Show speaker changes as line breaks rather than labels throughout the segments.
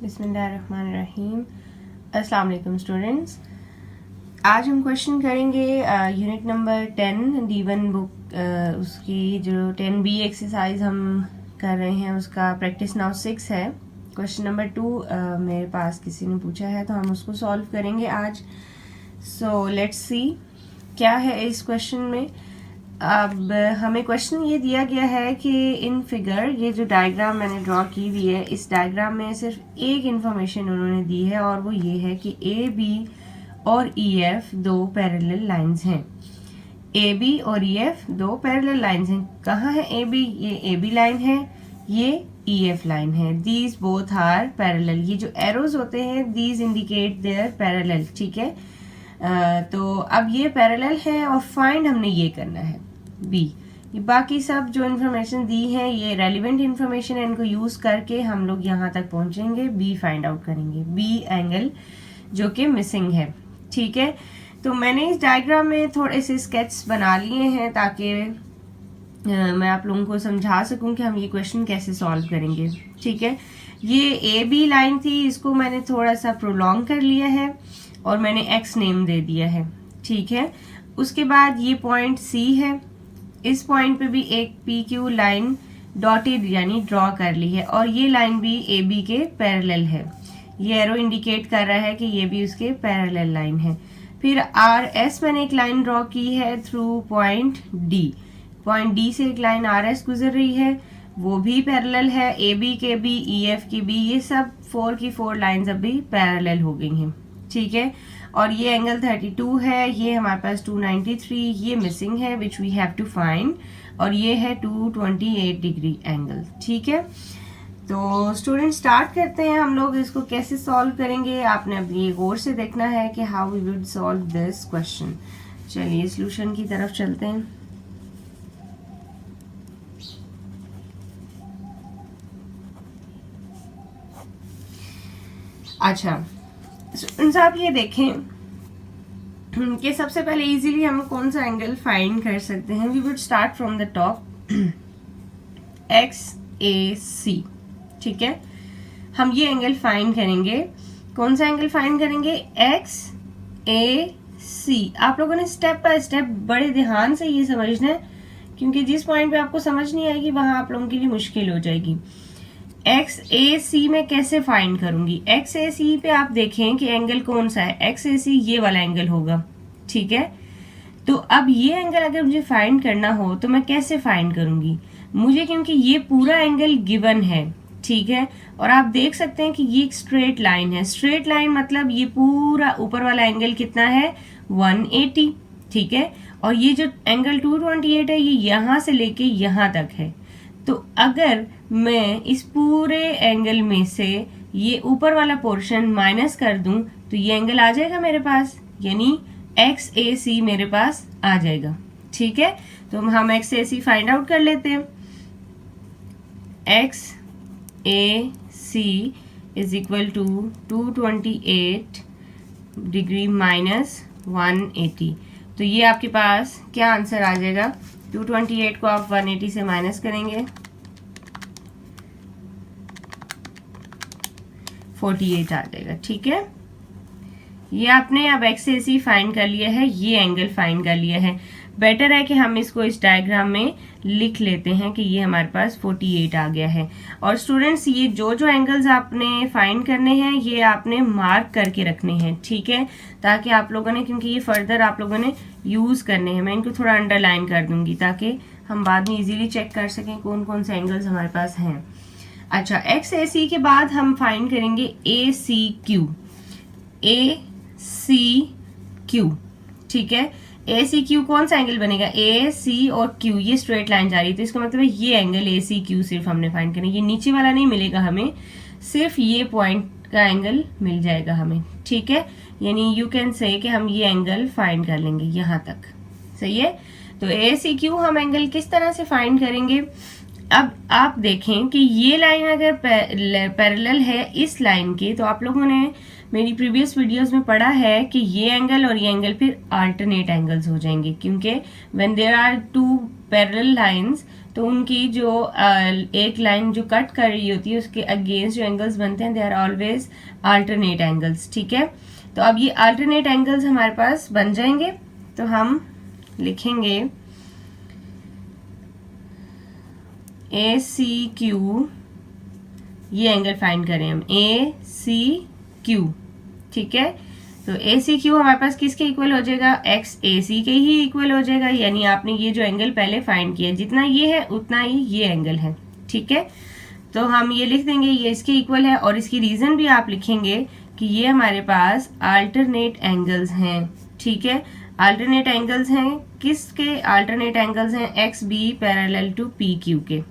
बिस्मिल्लाहिर्रहमानिर्रहीम। अस्सलाम वालेकुम स्टूडेंट्स। आज हम क्वेश्चन करेंगे यूनिट नंबर 10 D1 बुक, उसकी जो 10B एक्सरसाइज हम कर रहे हैं उसका प्रैक्टिस नाउ 6 है। क्वेश्चन नंबर 2 मेरे पास किसी ने पूछा है तो हम उसको सॉल्व करेंगे आज। सो लेट्स सी क्या है इस क्वेश्चन में। अब हमें क्वेश्चन ये दिया गया है कि इन फिगर, ये जो डायग्राम मैंने ड्रॉ की हुई है, इस डायग्राम में सिर्फ एक इंफॉर्मेशन उन्होंने दी है और वो ये है कि ए बी और ई एफ दो पैरेलल लाइंस हैं। ए बी और ई एफ दो पैरेलल लाइंस हैं। कहाँ है ए बी? ये ए बी लाइन है, ये ई एफ लाइन है। These both are parallel. ये जो एरोज होते हैं दीज इंडिकेट देयर पैरेलल, ठीक है। तो अब ये पैरेलल है और फाइंड हमने ये करना है बी। ये बाकी सब जो इन्फॉर्मेशन दी है ये रेलिवेंट इन्फॉर्मेशन है, इनको यूज करके हम लोग यहाँ तक पहुंचेंगे, बी फाइंड आउट करेंगे, बी एंगल जो कि मिसिंग है, ठीक है। तो मैंने इस डायग्राम में थोड़े से स्केच बना लिए हैं ताकि मैं आप लोगों को समझा सकूं कि हम ये क्वेश्चन कैसे सॉल्व करेंगे, ठीक है। ये ए बी लाइन थी, इसको मैंने थोड़ा सा प्रोलॉन्ग कर लिया है और मैंने एक्स नेम दे दिया है, ठीक है। उसके बाद ये पॉइंट सी है, इस पॉइंट पे भी एक पी क्यू लाइन डॉटेड यानी ड्रॉ कर ली है और ये लाइन भी ए बी के पैरेलल है। ये एरो इंडिकेट कर रहा है कि ये भी उसके पैरेलल लाइन है। फिर आर एस मैंने एक लाइन ड्रॉ की है through point D. Point D से एक लाइन आर एस गुजर रही है, वो भी पैरेलल है। ए बी के बी, ई एफ की बी, ये सब 4 की 4 लाइन्स अभी पैरेलल हो गई हैं, ठीक है। और ये एंगल 32 है, ये हमारे पास 293, ये मिसिंग है which we have to find, और ये है 228 डिग्री एंगल, ठीक है। तो स्टूडेंट स्टार्ट करते हैं हम लोग इसको कैसे सॉल्व करेंगे। आपने अब ये गौर से देखना है कि how we would solve this question. चलिए सॉल्यूशन की तरफ चलते हैं। अच्छा स्टूडेंट्स, आप ये देखें कि सबसे पहले इजीली हम कौन सा एंगल फाइंड कर सकते हैं। We would start from the top, X A C, ठीक है। हम ये एंगल फाइंड करेंगे। कौन सा एंगल फाइंड करेंगे? X A C. आप लोगों ने स्टेप बाय स्टेप बड़े ध्यान से ये समझना है, क्योंकि जिस पॉइंट पे आपको समझ नहीं आएगी वहां आप लोगों के लिए मुश्किल हो जाएगी। एक्स ए सी में कैसे फाइंड करूंगी? एक्स ए सी पे आप देखें कि एंगल कौन सा है। एक्स ए सी ये वाला एंगल होगा, ठीक है। तो अब ये एंगल अगर मुझे फाइंड करना हो तो मैं कैसे फाइंड करूंगी? मुझे, क्योंकि ये पूरा एंगल गिवन है, ठीक है। और आप देख सकते हैं कि ये एक स्ट्रेट लाइन है। स्ट्रेट लाइन मतलब ये पूरा ऊपर वाला एंगल कितना है? 180, ठीक है। और ये जो एंगल 228 है ये यहां से लेके यहां तक है। तो अगर मैं इस पूरे एंगल में से ये ऊपर वाला पोर्शन माइनस कर दूं तो ये एंगल आ जाएगा मेरे पास, यानी एक्स ए सी मेरे पास आ जाएगा, ठीक है। तो हम X A C find out कर लेते हैं। X A C is equal to 228 degree minus 180। तो ये आपके पास क्या आंसर आ जाएगा? 228 को आप 180 से माइनस करेंगे, 48 आ जाएगा, ठीक है। ये आपने अब एक्स ए सी फाइंड कर लिया है, ये एंगल फाइंड कर लिया है। बेटर है कि हम इसको इस डायग्राम में लिख लेते हैं कि ये हमारे पास 48 आ गया है। और स्टूडेंट्स, ये जो जो एंगल्स आपने फाइंड करने हैं ये आपने मार्क करके रखने हैं, ठीक है, ताकि आप लोगों ने, क्योंकि ये फर्दर आप लोगों ने यूज करने हैं, मैं इनको थोड़ा अंडरलाइन कर दूंगी ताकि हम बाद में इजीली चेक कर सकें कौन कौन से एंगल्स हमारे पास हैं। अच्छा, एक्स ए सी के बाद हम फाइंड करेंगे ए सी क्यू। ए सी क्यू, ठीक है। ए सी क्यू कौन सा एंगल बनेगा? ए सी और क्यू, ये स्ट्रेट लाइन जा रही है तो इसका मतलब है ये एंगल ए सी क्यू सिर्फ हमने फाइंड करना है। ये नीचे वाला नहीं मिलेगा हमें, सिर्फ ये पॉइंट का एंगल मिल जाएगा हमें, ठीक है। यानी यू कैन से कि हम ये एंगल फाइंड कर लेंगे यहां तक, सही है। तो ए सी क्यू हम एंगल किस तरह से फाइंड करेंगे? अब आप देखें कि ये लाइन अगर पैरेलल है इस लाइन के, तो आप लोगों ने मेरी प्रीवियस वीडियोस में पढ़ा है कि ये एंगल और ये एंगल फिर अल्टरनेट एंगल्स हो जाएंगे, क्योंकि when there are two parallel lines तो उनकी जो एक लाइन जो कट कर रही होती है उसके अगेंस्ट जो एंगल्स बनते हैं they are always alternate angles, ठीक है। तो अब ये अल्टरनेट एंगल्स हमारे पास बन जाएंगे, तो हम लिखेंगे ए सी क्यू, ये एंगल फाइंड करें हम ए सी क्यू, ठीक है। तो ए सी क्यू हमारे पास किसके इक्वल हो जाएगा, एक्स ए सी के ही इक्वल हो जाएगा, यानी आपने ये जो एंगल पहले फाइंड किया जितना ये है उतना ही ये एंगल है, ठीक है। तो हम ये लिख देंगे ये इसके इक्वल है, और इसकी रीजन भी आप लिखेंगे कि ये हमारे पास अल्टरनेट एंगल्स हैं, ठीक है। अल्टरनेट एंगल्स हैं किसके, अल्टरनेट एंगल्स हैं X B parallel to P Q के,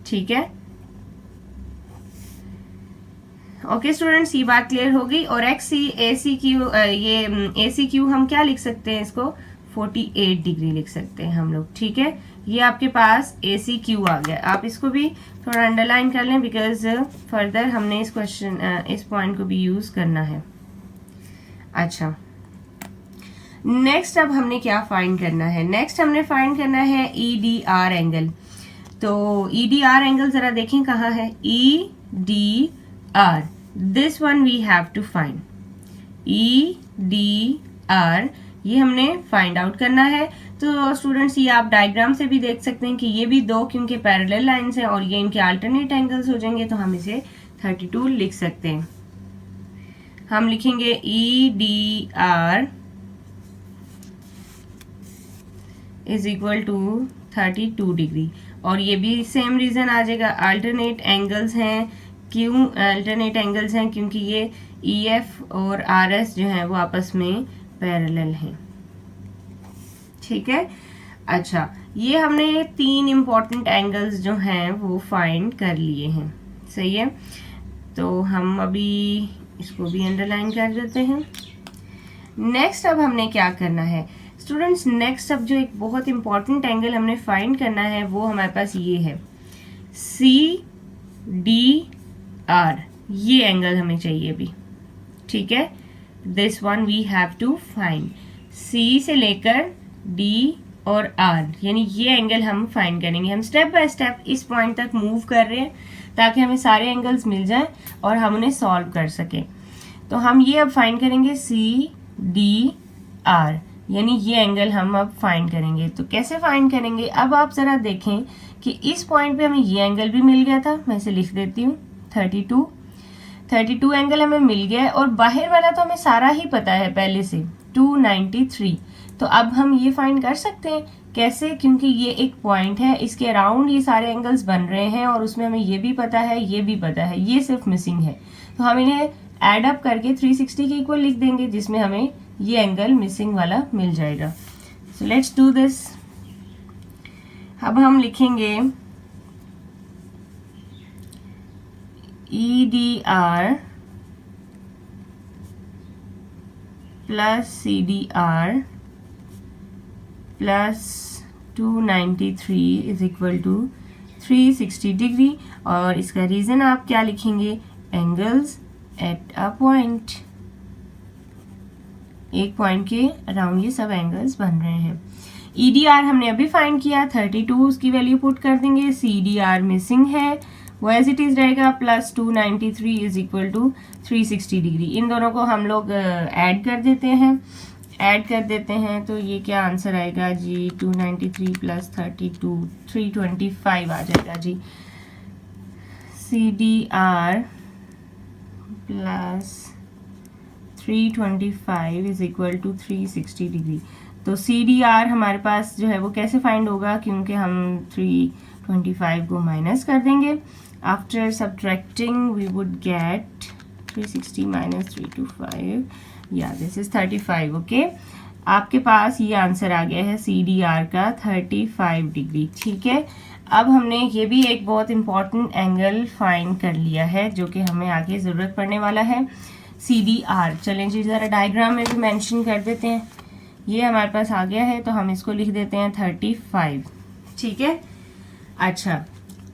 ठीक है। ओके स्टूडेंट्स, ये बात क्लियर होगी। और एक्स सी ए सी क्यू, ये ए सी क्यू हम क्या लिख सकते हैं, इसको 48 डिग्री लिख सकते हैं हम लोग, ठीक है। ये आपके पास ए सी क्यू आ गया। आप इसको भी थोड़ा अंडरलाइन कर लें बिकॉज फर्दर हमने इस क्वेश्चन इस पॉइंट को भी यूज करना है। अच्छा, नेक्स्ट अब हमने क्या फाइंड करना है, नेक्स्ट हमने फाइंड करना है ई डी आर एंगल। तो ई डी आर एंगल जरा देखें कहाँ है, E D R, this one we have to find, E D R ये हमने फाइंड आउट करना है। तो स्टूडेंट्स ये आप डायग्राम से भी देख सकते हैं कि ये भी दो क्योंकि पैरेलल लाइंस हैं और ये इनके अल्टरनेट एंगल्स हो जाएंगे, तो हम इसे 32 लिख सकते हैं। हम लिखेंगे E D R is equal to 32 degree, और ये भी सेम रीजन आ जाएगा, अल्टरनेट एंगल्स हैं। क्यों अल्टरनेट एंगल्स हैं, क्योंकि ये ई एफ और आर एस जो है वो आपस में पैरेलल हैं, ठीक है। अच्छा, ये हमने 3 इंपॉर्टेंट एंगल्स जो हैं वो फाइंड कर लिए हैं, सही है। तो हम अभी इसको भी अंडरलाइन कर देते हैं। नेक्स्ट अब हमने क्या करना है स्टूडेंट्स, नेक्स्ट अब जो एक बहुत इंपॉर्टेंट एंगल हमने फाइंड करना है वो हमारे पास ये है सी डी आर, ये एंगल हमें चाहिए अभी, ठीक है। This one we have to find, C से लेकर डी और आर, यानी ये एंगल हम फाइंड करेंगे। हम स्टेप बाय स्टेप इस पॉइंट तक मूव कर रहे हैं ताकि हमें सारे एंगल्स मिल जाएं और हम उन्हें सॉल्व कर सकें। तो हम ये अब फाइंड करेंगे सी डी आर, यानी ये एंगल हम अब फाइंड करेंगे। तो कैसे फाइंड करेंगे, अब आप जरा देखें कि इस पॉइंट पे हमें ये एंगल भी मिल गया था, मैं इसे लिख देती हूँ 32 एंगल हमें मिल गया है, और बाहर वाला तो हमें सारा ही पता है पहले से 293। तो अब हम ये फाइंड कर सकते हैं कैसे, क्योंकि ये एक पॉइंट है, इसके अराउंड ये सारे एंगल्स बन रहे हैं और उसमें हमें ये भी पता है ये भी पता है, ये सिर्फ मिसिंग है। तो हम इन्हें एड अप करके 360 के इक्वल लिख देंगे जिसमें हमें ये एंगल मिसिंग वाला मिल जाएगा। So let's do this. अब हम लिखेंगे E D R plus C D R plus 293 is equal to 360 degree, और इसका रीजन आप क्या लिखेंगे, एंगल्स एट अ पॉइंट, एक पॉइंट के अराउंड ये सब एंगल्स बन रहे हैं। ई डी आर हमने अभी फाइंड किया 32, उसकी वैल्यू पुट कर देंगे, सी डी आर मिसिंग है वो एज इट इज रहेगा, plus 293 is equal to 360 degree. इन दोनों को हम लोग ऐड कर देते हैं, तो ये क्या आंसर आएगा जी, 293 प्लस 32 325 आ जाएगा जी। C D R plus 325 is equal to 360 degree. तो सी डी आर हमारे पास जो है वो कैसे फाइंड होगा, क्योंकि हम 325 को माइनस कर देंगे। After subtracting we would get 360 minus 325, या दिस इज 35। ओके, आपके पास ये आंसर आ गया है सी डी आर का 35 डिग्री, ठीक है। अब हमने ये भी एक बहुत इंपॉर्टेंट एंगल फाइंड कर लिया है जो कि हमें आगे ज़रूरत पड़ने वाला है, सी डी आर। चलें जी ज़रा डायग्राम में भी मेंशन कर देते हैं। ये हमारे पास आ गया है तो हम इसको लिख देते हैं 35, ठीक है। अच्छा,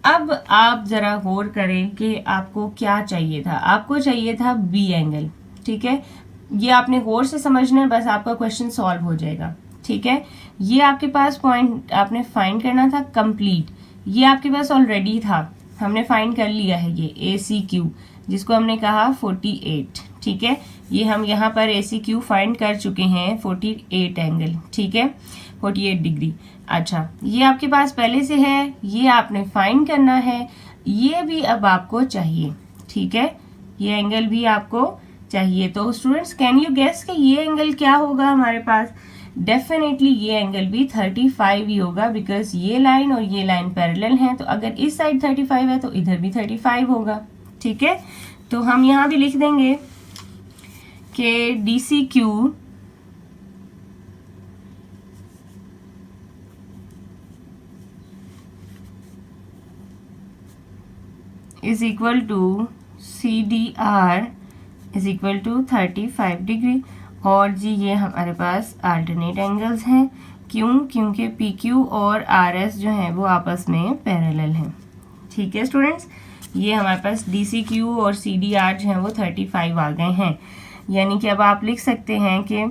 अब आप ज़रा गौर करें कि आपको क्या चाहिए था, आपको चाहिए था बी एंगल, ठीक है। ये आपने गौर से समझना है, बस आपका क्वेश्चन सॉल्व हो जाएगा, ठीक है। ये आपके पास पॉइंट आपने फाइंड करना था कंप्लीट, ये आपके पास ऑलरेडी था, हमने फाइंड कर लिया है ये ACQ, जिसको हमने कहा 48, ठीक है। ये हम यहाँ पर ACQ फाइंड कर चुके हैं 48 एंगल, ठीक है, 48 डिग्री। अच्छा, ये आपके पास पहले से है, ये आपने फाइंड करना है, ये भी अब आपको चाहिए, ठीक है, ये एंगल भी आपको चाहिए। तो स्टूडेंट्स, कैन यू गेस कि ये एंगल क्या होगा हमारे पास? डेफिनेटली ये एंगल भी 35 ही होगा, बिकॉज ये लाइन और ये लाइन पैरेलल हैं। तो अगर इस साइड 35 है तो इधर भी 35 होगा, ठीक है। तो हम यहाँ भी लिख देंगे कि DCQ is equal to CDR is equal to 35 degree. और जी ये हमारे पास अल्टरनेट एंगल्स हैं, क्यों? क्योंकि PQ और RS जो हैं वो आपस में पैरेलल हैं, ठीक है स्टूडेंट्स। ये हमारे पास DCQ और CDR जो हैं वो 35 आ गए हैं, यानी कि अब आप लिख सकते हैं कि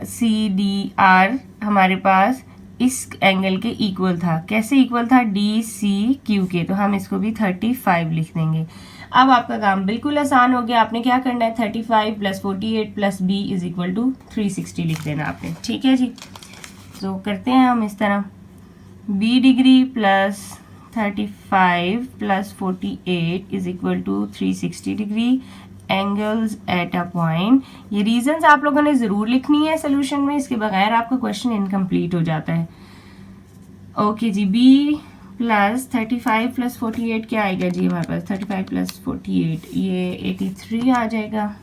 CDR हमारे पास इस एंगल के इक्वल था। कैसे इक्वल था? DCQ के, तो हम इसको भी 35 लिख देंगे। अब आपका काम बिल्कुल आसान हो गया। आपने क्या करना है, 35 + 48 + B इज इक्वल टू 360 लिख देना आपने, ठीक है जी। तो करते हैं हम इस तरह, B degree + 35 + 48 is equal to 360 degree, angles at a point. ये रीजंस आप लोगों ने ज़रूर लिखनी है सोल्यूशन में, इसके बगैर आपका क्वेश्चन इनकम्प्लीट हो जाता है। ओके जी, B + 35 + 48 क्या आएगा जी हमारे पास? 35 + 48 ये 83 आ जाएगा,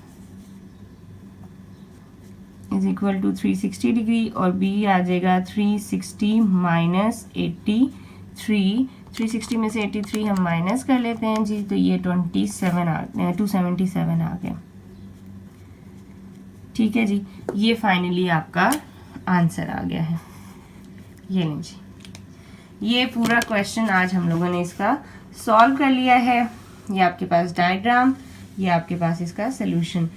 इज इक्वल टू 360 डिग्री। और B आ जाएगा 360 - 83, 360 में से 83 हम माइनस कर लेते हैं जी, तो ये 277 आ गया, ठीक है जी। ये फाइनली आपका आंसर आ गया है। ये लें जी, ये पूरा क्वेश्चन आज हम लोगों ने इसका सॉल्व कर लिया है। ये आपके पास डायग्राम, ये आपके पास इसका सॉल्यूशन।